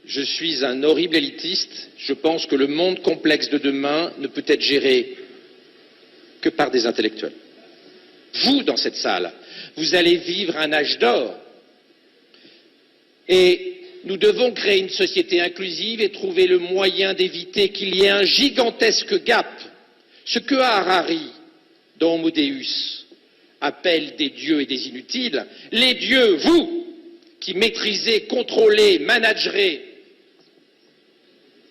Je suis un horrible élitiste. Je pense que le monde complexe de demain ne peut être géré que par des intellectuels. Vous, dans cette salle, vous allez vivre un âge d'or. Et nous devons créer une société inclusive et trouver le moyen d'éviter qu'il y ait un gigantesque gap. Ce que Harari, dans Homo Deus, appelle des dieux et des inutiles, les dieux, vous, qui maîtrisez, contrôlez, managerez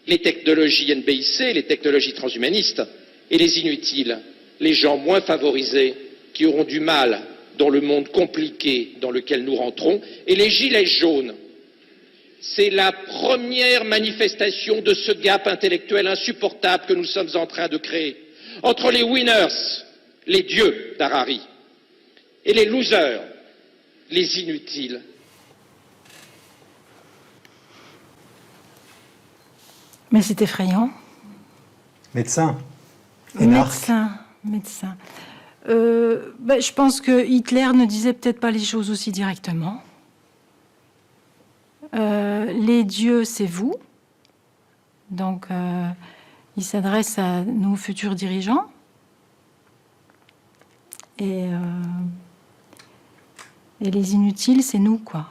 les technologies NBIC, les technologies transhumanistes, et les inutiles, les gens moins favorisés qui auront du mal dans le monde compliqué dans lequel nous rentrons, et les gilets jaunes. C'est la première manifestation de ce gap intellectuel insupportable que nous sommes en train de créer entre les winners, les dieux d'Harari, et les losers, les inutiles. Mais c'est effrayant. Médecin. Médecin. Je pense que Hitler ne disait peut-être pas les choses aussi directement. Les dieux, c'est vous. Donc, il s'adresse à nos futurs dirigeants. Et les inutiles, c'est nous, quoi.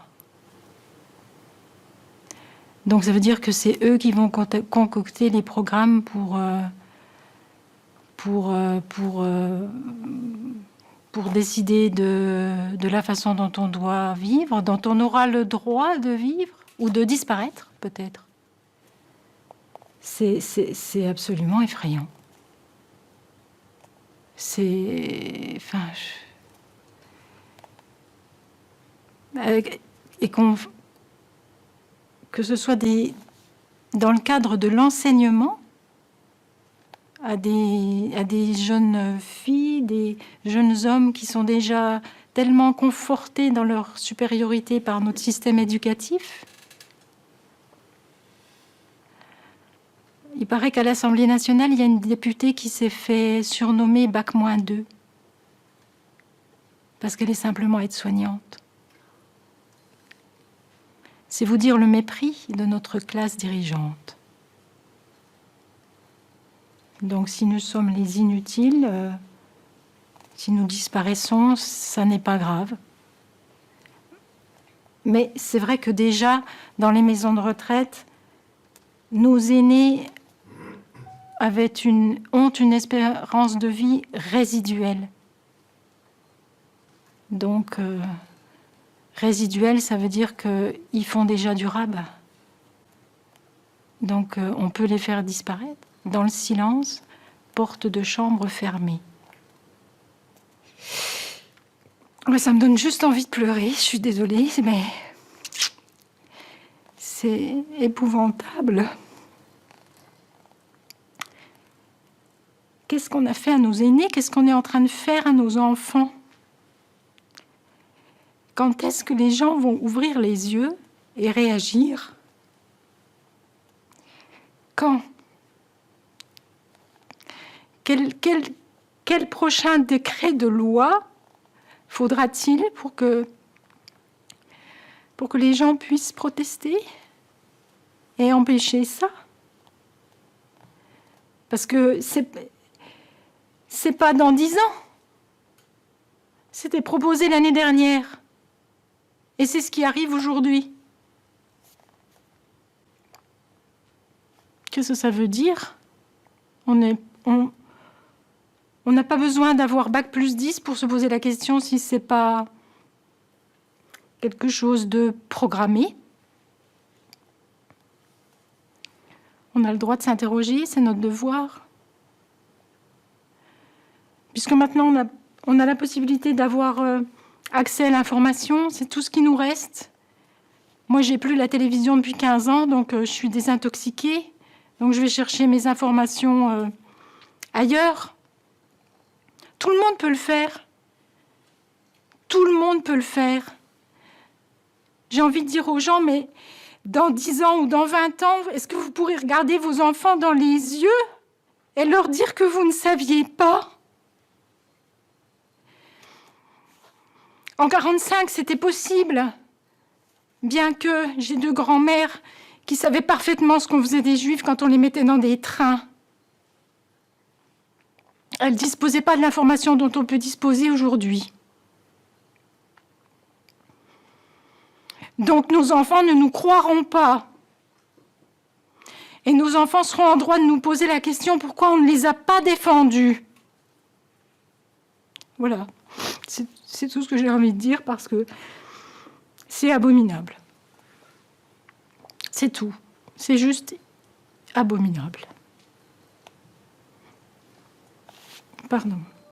Donc, ça veut dire que c'est eux qui vont concocter les programmes pour décider de la façon dont on doit vivre, dont on aura le droit de vivre ou de disparaître, peut-être. C'est absolument effrayant. Et que ce soit dans le cadre de l'enseignement, à des jeunes filles, des jeunes hommes qui sont déjà tellement confortés dans leur supériorité par notre système éducatif. Il paraît qu'à l'Assemblée nationale, il y a une députée qui s'est fait surnommer Bac-2 parce qu'elle est simplement aide-soignante. C'est vous dire le mépris de notre classe dirigeante. Donc si nous sommes les inutiles, si nous disparaissons, ça n'est pas grave. Mais c'est vrai que déjà, dans les maisons de retraite, nos aînés ont une espérance de vie résiduelle. Donc, résiduelle, ça veut dire qu'ils font déjà du rabat. Donc, on peut les faire disparaître. Dans le silence, porte de chambre fermée. Ouais, ça me donne juste envie de pleurer, je suis désolée, mais c'est épouvantable. Qu'est-ce qu'on a fait à nos aînés? Qu'est-ce qu'on est en train de faire à nos enfants? Quand est-ce que les gens vont ouvrir les yeux et réagir? Quand? Quel prochain décret de loi faudra-t-il pour que les gens puissent protester et empêcher ça? Parce que c'est pas dans 10 ans. C'était proposé l'année dernière. Et c'est ce qui arrive aujourd'hui. Qu'est-ce que ça veut dire? On n'a pas besoin d'avoir Bac+10 pour se poser la question si ce n'est pas quelque chose de programmé. On a le droit de s'interroger, c'est notre devoir. Puisque maintenant on a la possibilité d'avoir accès à l'information, c'est tout ce qui nous reste. Moi, j'ai plus la télévision depuis 15 ans, donc je suis désintoxiquée. Donc je vais chercher mes informations ailleurs. Tout le monde peut le faire. Tout le monde peut le faire. J'ai envie de dire aux gens, mais dans 10 ans ou dans 20 ans, est-ce que vous pourrez regarder vos enfants dans les yeux et leur dire que vous ne saviez pas? En 1945, c'était possible. Bien que j'ai 2 grands-mères qui savaient parfaitement ce qu'on faisait des Juifs quand on les mettait dans des trains. Elles ne disposaient pas de l'information dont on peut disposer aujourd'hui. Donc nos enfants ne nous croiront pas. Et nos enfants seront en droit de nous poser la question pourquoi on ne les a pas défendus. Voilà, c'est tout ce que j'ai envie de dire parce que c'est abominable. C'est tout. C'est juste abominable. Pardon.